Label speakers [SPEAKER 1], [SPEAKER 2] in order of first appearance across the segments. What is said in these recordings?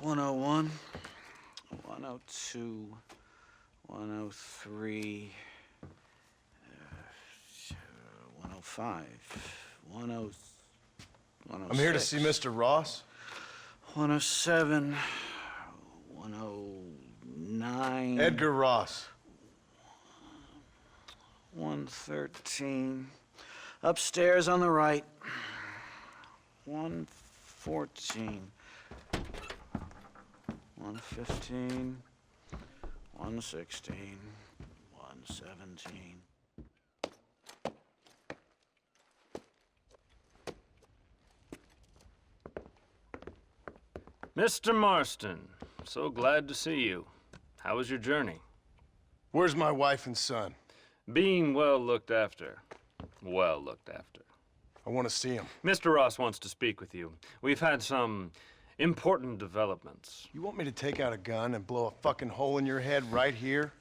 [SPEAKER 1] 101, 102, 103, 105, 106.
[SPEAKER 2] I'm here to see Mr. Ross.
[SPEAKER 1] 107, 109.
[SPEAKER 2] Edgar Ross.
[SPEAKER 1] 113. Upstairs on the right. 114. 115. 116. 117.
[SPEAKER 3] Mr. Marston, so glad to see you. How was your journey?
[SPEAKER 2] Where's my wife and son?
[SPEAKER 3] Being well looked after. Well looked after.
[SPEAKER 2] I want to see him.
[SPEAKER 3] Mr. Ross wants to speak with you. We've had some important developments.
[SPEAKER 2] You want me to take out a gun and blow a fucking hole in your head right here?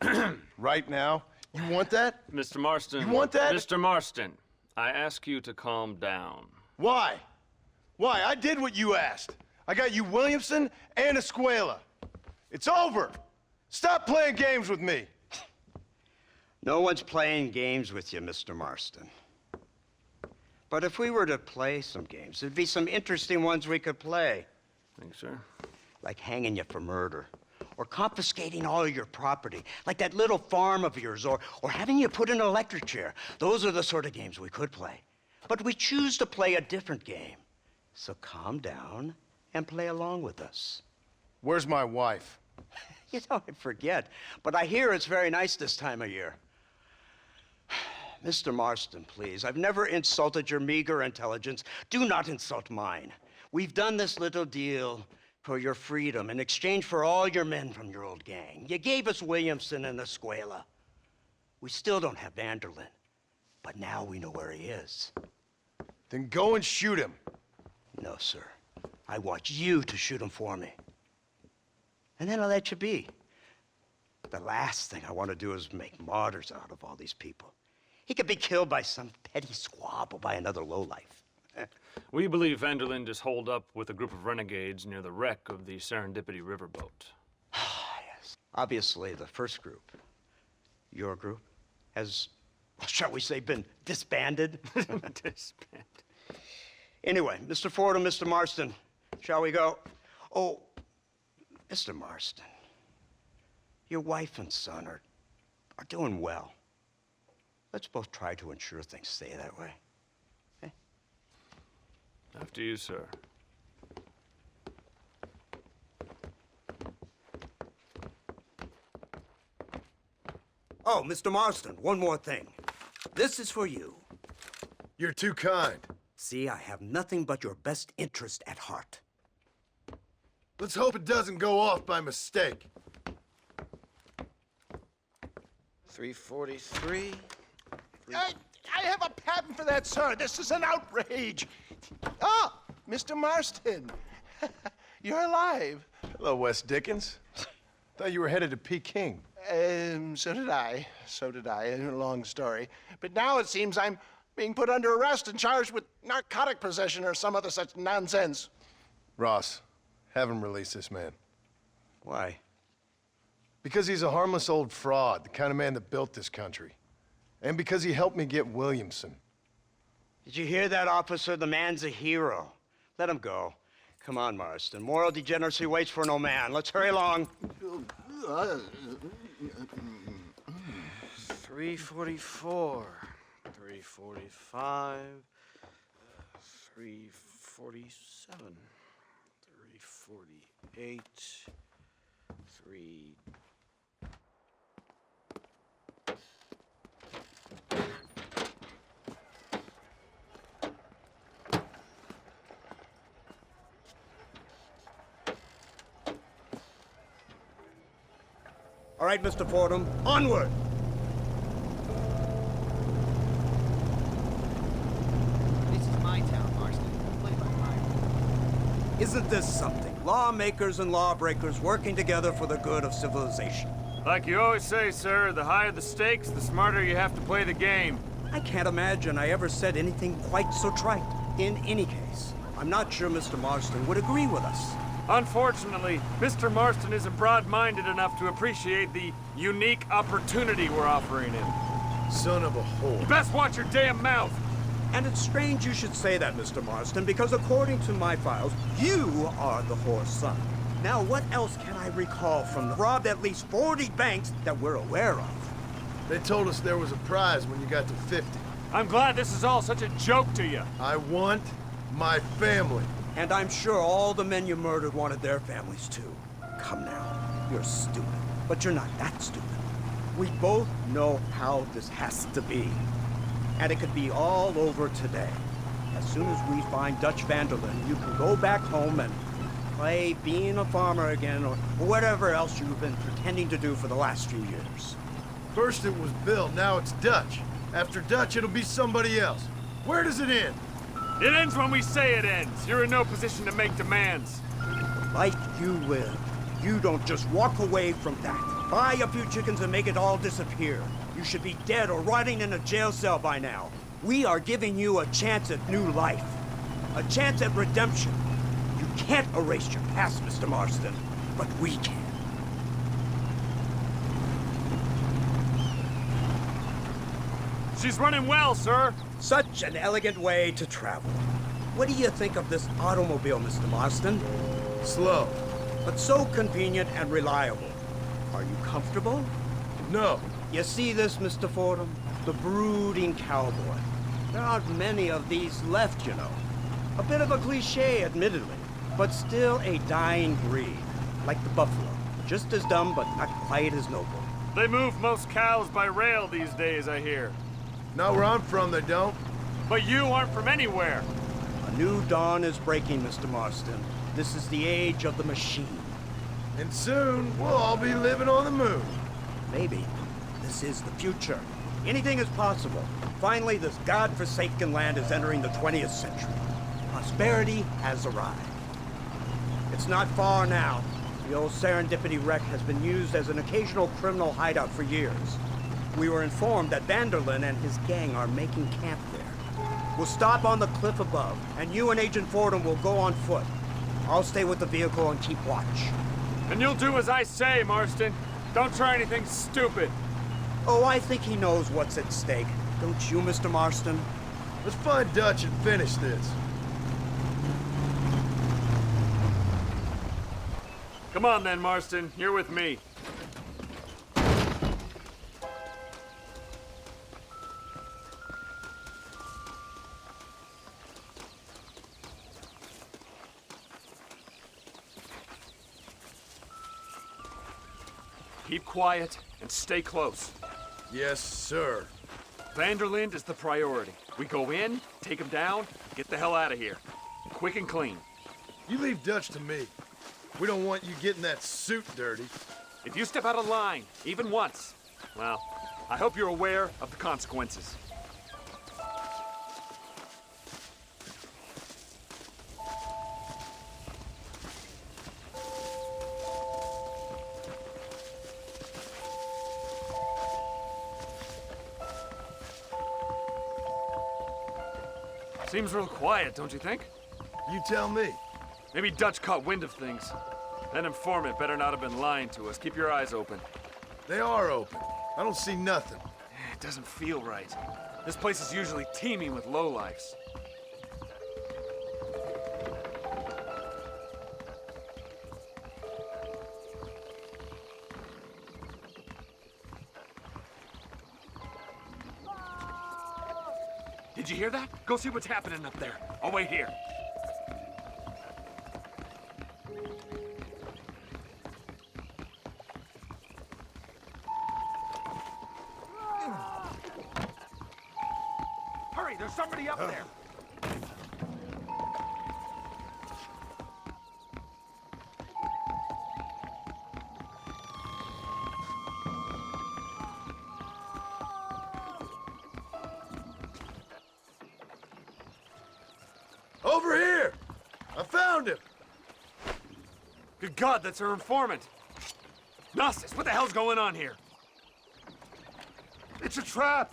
[SPEAKER 2] Right now? You want that?
[SPEAKER 3] Mr. Marston.
[SPEAKER 2] You want that?
[SPEAKER 3] Mr. Marston, I ask you to calm down.
[SPEAKER 2] Why? Why? I did what you asked. I got you Williamson and Escuela. It's over. Stop playing games with me.
[SPEAKER 4] No one's playing games with you, Mr. Marston. But if we were to play some games, there'd be some interesting ones we could play.
[SPEAKER 3] Thanks, sir.
[SPEAKER 4] Like hanging you for murder, or confiscating all your property, like that little farm of yours, or having you put in an electric chair. Those are the sort of games we could play. But we choose to play a different game. So calm down and play along with us.
[SPEAKER 2] Where's my wife?
[SPEAKER 4] You know, I forget, but I hear it's very nice this time of year. Mr. Marston, please, I've never insulted your meager intelligence. Do not insult mine. We've done this little deal for your freedom in exchange for all your men from your old gang. You gave us Williamson and Escuela. We still don't have Vanderlyn, but now we know where he is.
[SPEAKER 2] Then go and shoot him.
[SPEAKER 4] No, sir. I want you to shoot him for me. And then I'll let you be. The last thing I want to do is make martyrs out of all these people. He could be killed by some petty squabble by another lowlife.
[SPEAKER 3] We believe Vanderlyn is holed up with a group of renegades near the wreck of the Serendipity riverboat.
[SPEAKER 4] Yes. Obviously, the first group, your group, has, shall we say, been disbanded.
[SPEAKER 3] Disbanded.
[SPEAKER 4] Anyway, Mr. Ford and Mr. Marston, shall we go? Oh, Mr. Marston, your wife and son are doing well. Let's both try to ensure things stay that way. Okay?
[SPEAKER 3] After you, sir.
[SPEAKER 4] Oh, Mr. Marston, one more thing. This is for you.
[SPEAKER 2] You're too kind.
[SPEAKER 4] See, I have nothing but your best interest at heart.
[SPEAKER 2] Let's hope it doesn't go off by mistake.
[SPEAKER 1] 343.
[SPEAKER 5] I have a patent for that, sir. This is an outrage. Ah, Mr. Marston. You're alive.
[SPEAKER 2] Hello, Wes Dickens. Thought you were headed to Peking.
[SPEAKER 5] So did I. So did I. A long story. But now it seems I'm being put under arrest and charged with narcotic possession or some other such nonsense.
[SPEAKER 2] Ross, have him release this man.
[SPEAKER 4] Why?
[SPEAKER 2] Because he's a harmless old fraud, the kind of man that built this country. And because he helped me get Williamson.
[SPEAKER 4] Did you hear that, officer? The man's a hero. Let him go. Come on, Marston. Moral degeneracy waits for no man. Let's hurry along.
[SPEAKER 1] 344. 345. 347. 348. 3...
[SPEAKER 4] All right, Mr. Fordham, onward!
[SPEAKER 6] This is my town, Marston. Play by fire.
[SPEAKER 4] Isn't this something? Lawmakers and lawbreakers working together for the good of civilization.
[SPEAKER 3] Like you always say, sir, the higher the stakes, the smarter you have to play the game.
[SPEAKER 4] I can't imagine I ever said anything quite so trite. In any case, I'm not sure Mr. Marston would agree with us.
[SPEAKER 3] Unfortunately, Mr. Marston isn't broad-minded enough to appreciate the unique opportunity we're offering him.
[SPEAKER 2] Son of a whore.
[SPEAKER 3] You best watch your damn mouth!
[SPEAKER 4] And it's strange you should say that, Mr. Marston, because according to my files, you are the whore's son. Now, what else can I recall from the robbed at least 40 banks that we're aware of?
[SPEAKER 2] They told us there was a prize when you got to 50.
[SPEAKER 3] I'm glad this is all such a joke to you.
[SPEAKER 2] I want my family.
[SPEAKER 4] And I'm sure all the men you murdered wanted their families too. Come now, you're stupid, but you're not that stupid. We both know how this has to be. And it could be all over today. As soon as we find Dutch van der Linde, you can go back home and play being a farmer again, or whatever else you've been pretending to do for the last few years.
[SPEAKER 2] First it was Bill, now it's Dutch. After Dutch, it'll be somebody else. Where does it end?
[SPEAKER 3] It ends when we say it ends. You're in no position to make demands.
[SPEAKER 4] The life you live, you don't just walk away from that. Buy a few chickens and make it all disappear. You should be dead or rotting in a jail cell by now. We are giving you a chance at new life. A chance at redemption. You can't erase your past, Mr. Marston, but we can.
[SPEAKER 3] She's running well, sir.
[SPEAKER 4] Such an elegant way to travel. What do you think of this automobile, Mr. Marston?
[SPEAKER 2] Slow.
[SPEAKER 4] But so convenient and reliable. Are you comfortable?
[SPEAKER 2] No.
[SPEAKER 4] You see this, Mr. Fordham? The brooding cowboy. There aren't many of these left, you know. A bit of a cliche, admittedly, but still a dying breed. Like the buffalo. Just as dumb, but not quite as noble.
[SPEAKER 3] They move most cows by rail these days, I hear.
[SPEAKER 2] Not where I'm from, they don't.
[SPEAKER 3] But you aren't from anywhere.
[SPEAKER 4] A new dawn is breaking, Mr. Marston. This is the age of the machine.
[SPEAKER 2] And soon, we'll all be living on the moon.
[SPEAKER 4] Maybe. This is the future. Anything is possible. Finally, this godforsaken land is entering the 20th century. Prosperity has arrived. It's not far now. The old Serendipity wreck has been used as an occasional criminal hideout for years. We were informed that van der Linde and his gang are making camp there. We'll stop on the cliff above, and you and Agent Fordham will go on foot. I'll stay with the vehicle and keep watch.
[SPEAKER 3] And you'll do as I say, Marston. Don't try anything stupid.
[SPEAKER 4] Oh, I think he knows what's at stake. Don't you, Mr. Marston?
[SPEAKER 2] Let's find Dutch and finish this.
[SPEAKER 3] Come on then, Marston. You're with me. Keep quiet and stay close.
[SPEAKER 2] Yes, sir.
[SPEAKER 3] van der Linde is the priority. We go in, take him down, get the hell out of here. Quick and clean.
[SPEAKER 2] You leave Dutch to me. We don't want you getting that suit dirty.
[SPEAKER 3] If you step out of line, even once, well, I hope you're aware of the consequences. Seems real quiet, don't you think?
[SPEAKER 2] You tell me.
[SPEAKER 3] Maybe Dutch caught wind of things. That informant better not have been lying to us. Keep your eyes open.
[SPEAKER 2] They are open. I don't see nothing.
[SPEAKER 3] It doesn't feel right. This place is usually teeming with lowlifes. Did you hear that? Go see what's happening up there. I'll wait here. Hurry, there's somebody up there.
[SPEAKER 2] Over here! I found him!
[SPEAKER 3] Good God, that's our informant. Gnostis, what the hell's going on here? It's a trap!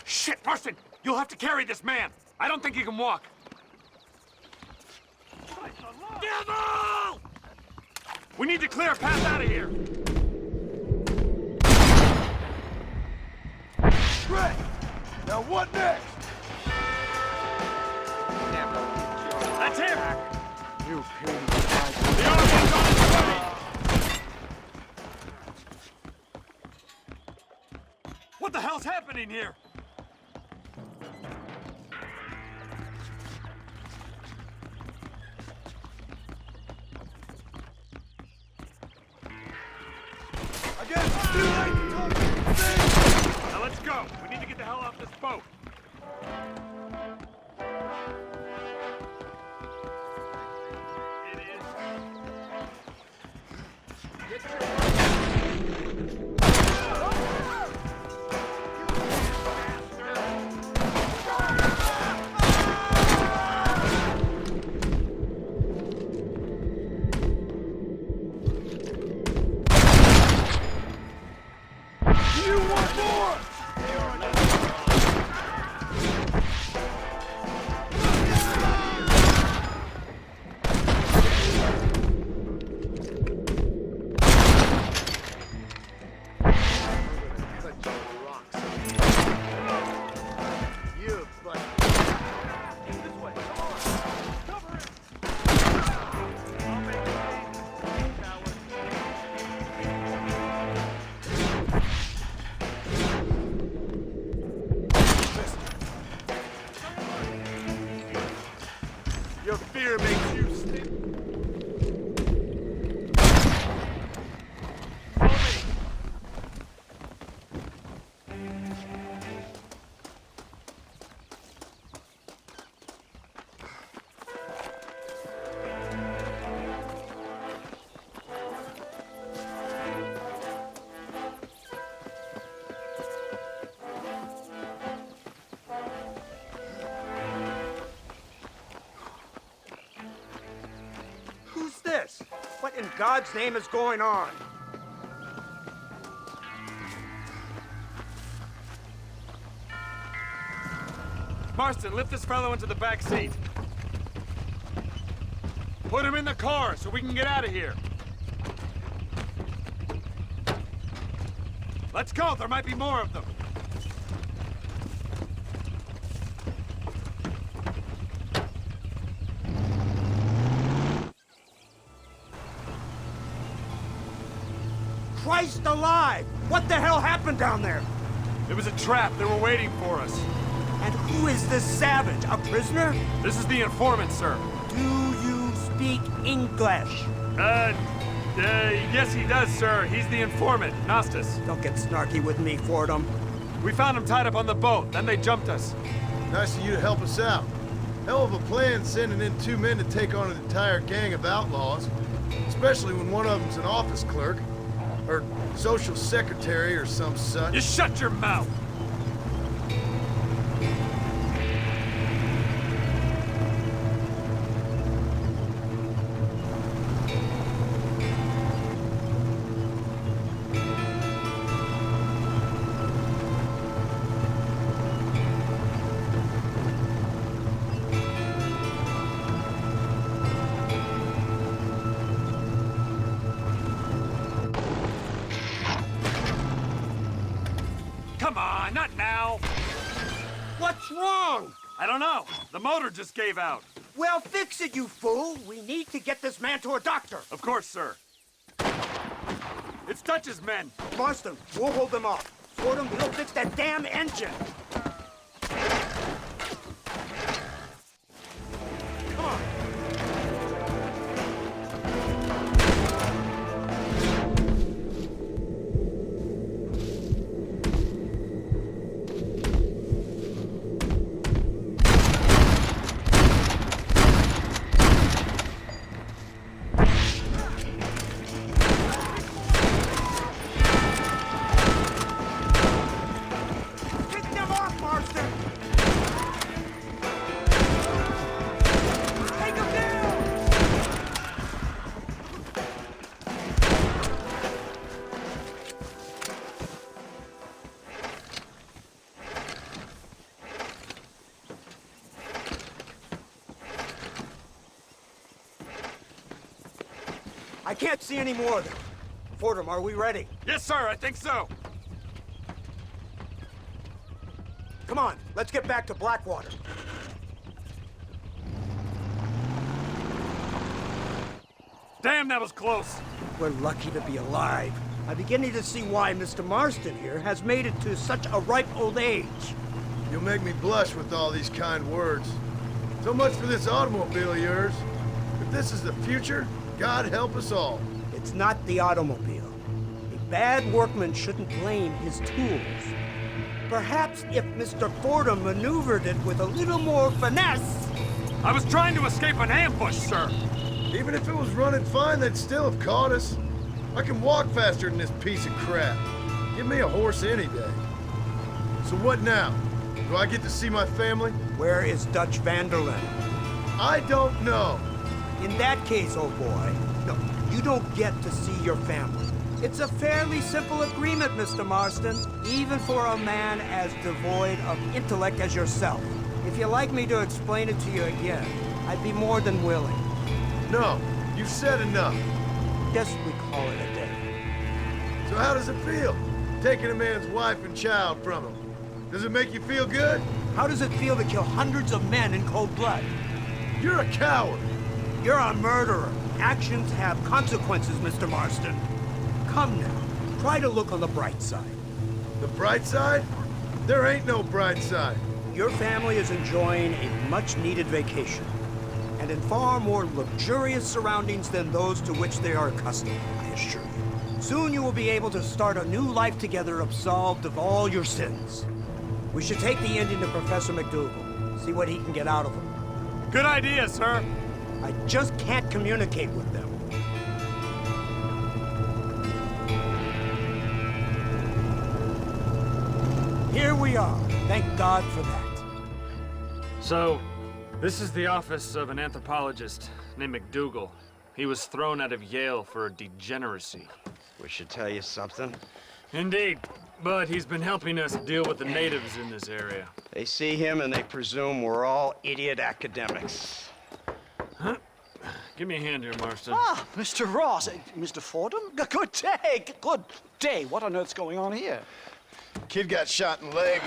[SPEAKER 3] Shit, Marston! You'll have to carry this man! I don't think he can walk. Devil! We need to clear a path out of here.
[SPEAKER 2] Great! Now what next?
[SPEAKER 3] That's him!
[SPEAKER 1] You pig.
[SPEAKER 3] The Army's on its way! What the hell's happening here?
[SPEAKER 2] I guess it's too late to talk to you.
[SPEAKER 3] Now let's go. We need to get the hell off this boat. It is.
[SPEAKER 2] You want more?
[SPEAKER 5] You, but
[SPEAKER 2] Your fear makes you stink.
[SPEAKER 4] Who's this? What in God's name is going on?
[SPEAKER 3] Marston, lift this fellow into the back seat. Put him in the car so we can get out of here. Let's go. There might be more of them.
[SPEAKER 4] Christ alive! What the hell happened down there?
[SPEAKER 3] It was a trap. They were waiting for us.
[SPEAKER 4] And who is this savage? A prisoner?
[SPEAKER 3] This is the informant, sir.
[SPEAKER 4] Do you speak English?
[SPEAKER 3] Yes, he does, sir. He's the informant, Nostus.
[SPEAKER 4] Don't get snarky with me, Fordham.
[SPEAKER 3] We found him tied up on the boat. Then they jumped us.
[SPEAKER 2] Nice of you to help us out. Hell of a plan sending in 2 men to take on an entire gang of outlaws. Especially when one of them's an office clerk. Or social secretary or some such.
[SPEAKER 3] You shut your mouth! Come on, not now.
[SPEAKER 4] What's wrong?
[SPEAKER 3] I don't know. The motor just gave out.
[SPEAKER 4] Well, fix it, you fool. We need to get this man to a doctor.
[SPEAKER 3] Of course, sir. It's Dutch's men.
[SPEAKER 4] Marston, we'll hold them off. Fordham, we'll fix that damn engine. Come on. Pick them off! can't see any more of them. Fordham, are we ready?
[SPEAKER 3] Yes, sir, I think so.
[SPEAKER 4] Come on, let's get back to Blackwater.
[SPEAKER 3] Damn, that was close.
[SPEAKER 4] We're lucky to be alive. I'm beginning to see why Mr. Marston here has made it to such a ripe old age.
[SPEAKER 2] You'll make me blush with all these kind words. So much for this automobile of yours. If this is the future, God help us all.
[SPEAKER 4] It's not the automobile. A bad workman shouldn't blame his tools. Perhaps if Mr. Fordham maneuvered it with a little more finesse.
[SPEAKER 3] I was trying to escape an ambush, sir.
[SPEAKER 2] Even if it was running fine, they'd still have caught us. I can walk faster than this piece of crap. Give me a horse any day. So what now? Do I get to see my family?
[SPEAKER 4] Where is Dutch Vanderlyn?
[SPEAKER 2] I don't know.
[SPEAKER 4] In that case, old boy, no, you don't get to see your family. It's a fairly simple agreement, Mr. Marston, even for a man as devoid of intellect as yourself. If you'd like me to explain it to you again, I'd be more than willing.
[SPEAKER 2] No, you've said enough.
[SPEAKER 4] Guess we call it a day.
[SPEAKER 2] So how does it feel, taking a man's wife and child from him? Does it make you feel good?
[SPEAKER 4] How does it feel to kill hundreds of men in cold blood?
[SPEAKER 2] You're a coward.
[SPEAKER 4] You're a murderer. Actions have consequences, Mr. Marston. Come now, try to look on the bright side.
[SPEAKER 2] The bright side? There ain't no bright side.
[SPEAKER 4] Your family is enjoying a much-needed vacation, and in far more luxurious surroundings than those to which they are accustomed, I assure you. Soon you will be able to start a new life together, absolved of all your sins. We should take the Indian to Professor McDougal, see what he can get out of him.
[SPEAKER 3] Good idea, sir.
[SPEAKER 4] I just can't communicate with them. Here we are. Thank God for that.
[SPEAKER 3] So, this is the office of an anthropologist named McDougal. He was thrown out of Yale for degeneracy.
[SPEAKER 4] We should tell you something.
[SPEAKER 3] Indeed, but he's been helping us deal with the natives in this area.
[SPEAKER 4] They see him and they presume we're all idiot academics.
[SPEAKER 3] Give me a hand here, Marston.
[SPEAKER 7] Ah, Mr. Ross. Mr. Fordham? Good day. Good day. What on earth's going on here?
[SPEAKER 2] Kid got shot in the leg.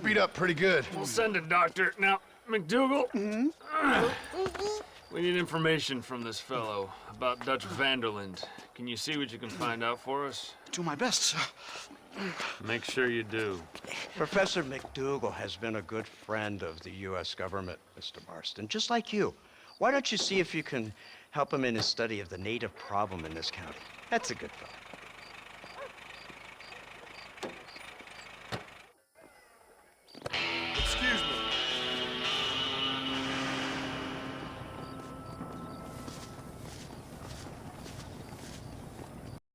[SPEAKER 2] Beat up pretty good.
[SPEAKER 3] We'll send a doctor. Now, McDougal, we need information from this fellow about Dutch Vanderlyn. Can you see what you can find out for us?
[SPEAKER 7] Do my best, sir.
[SPEAKER 3] Make sure you do.
[SPEAKER 4] Professor McDougal has been a good friend of the U.S. government, Mr. Marston, just like you. Why don't you see if you can help him in his study of the native problem in this county? That's a good fellow.